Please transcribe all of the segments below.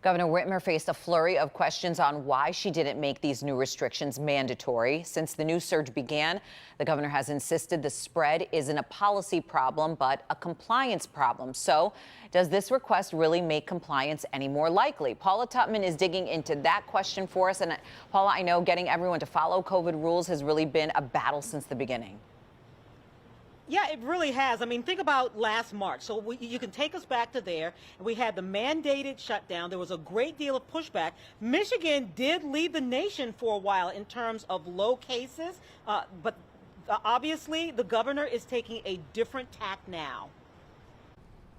Governor Whitmer faced a flurry of questions on why she didn't make these new restrictions mandatory. Since the new surge began, the governor has insisted the spread isn't a policy problem, but a compliance problem. So, does this request really make compliance any more likely? Paula Tutman is digging into that question for us. And Paula, I know getting everyone to follow COVID rules has really been a battle since the beginning. Yeah, it really has. I mean, think about last March. So you can take us back to there. We had the mandated shutdown. There was a great deal of pushback. Michigan did lead the nation for a while in terms of low cases, but obviously the governor is taking a different tack now.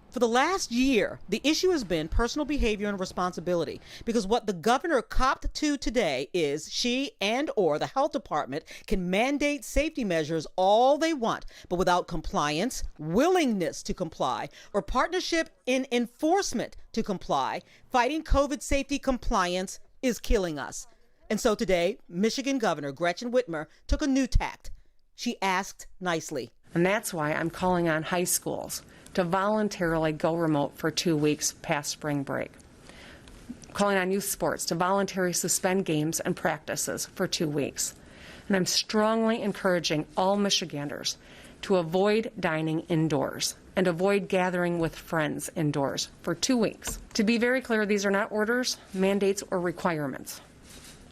For the last year, the issue has been personal behavior and responsibility, because what the governor copped to today is she and/or the health department can mandate safety measures all they want, but without compliance, willingness to comply, or partnership in enforcement to comply, fighting COVID safety compliance is killing us. And so today, Michigan Governor Gretchen Whitmer took a new tact. She asked nicely. And that's why I'm calling on high schools to voluntarily go remote for 2 weeks past spring break. Calling on youth sports to voluntarily suspend games and practices for 2 weeks. And I'm strongly encouraging all Michiganders to avoid dining indoors and avoid gathering with friends indoors for 2 weeks. To be very clear, these are not orders, mandates, or requirements.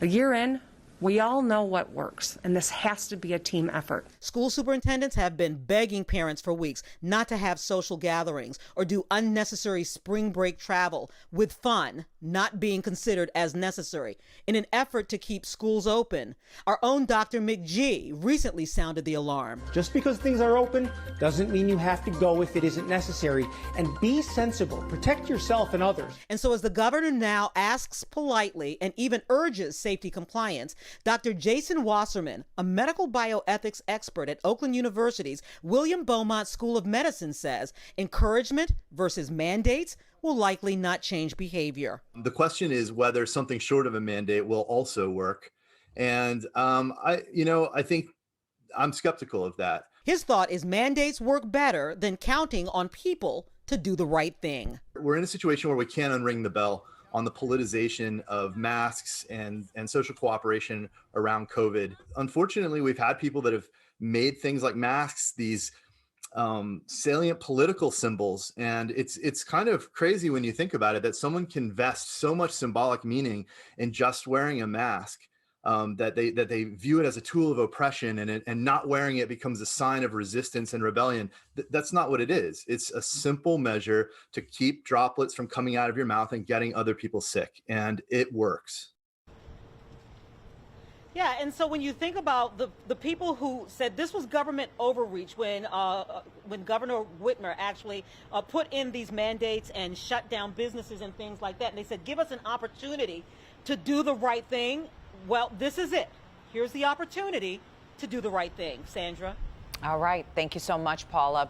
A year in, we all know what works, and this has to be a team effort. School superintendents have been begging parents for weeks not to have social gatherings or do unnecessary spring break travel, with fun not being considered as necessary, in an effort to keep schools open. Our own Dr. McGee recently sounded the alarm. Just because things are open doesn't mean you have to go if it isn't necessary. And be sensible. Protect yourself and others. And so as the governor now asks politely and even urges safety compliance, Dr. Jason Wasserman, a medical bioethics expert at Oakland University's William Beaumont School of Medicine, says encouragement versus mandates will likely not change behavior. The question is whether something short of a mandate will also work. And I think I'm skeptical of that. His thought is mandates work better than counting on people to do the right thing. We're in a situation where we can't unring the bell on the politicization of masks and social cooperation around COVID. Unfortunately, we've had people that have made things like masks these salient political symbols. And it's kind of crazy when you think about it, that someone can vest so much symbolic meaning in just wearing a mask, that they view it as a tool of oppression, and not wearing it becomes a sign of resistance and rebellion. That's not what it is. It's a simple measure to keep droplets from coming out of your mouth and getting other people sick, and it works. Yeah, and so when you think about the people who said this was government overreach when Governor Whitmer actually put in these mandates and shut down businesses and things like that, and they said, give us an opportunity to do the right thing. Well, this is it. Here's the opportunity to do the right thing. Sandra. All right. Thank you so much, Paula.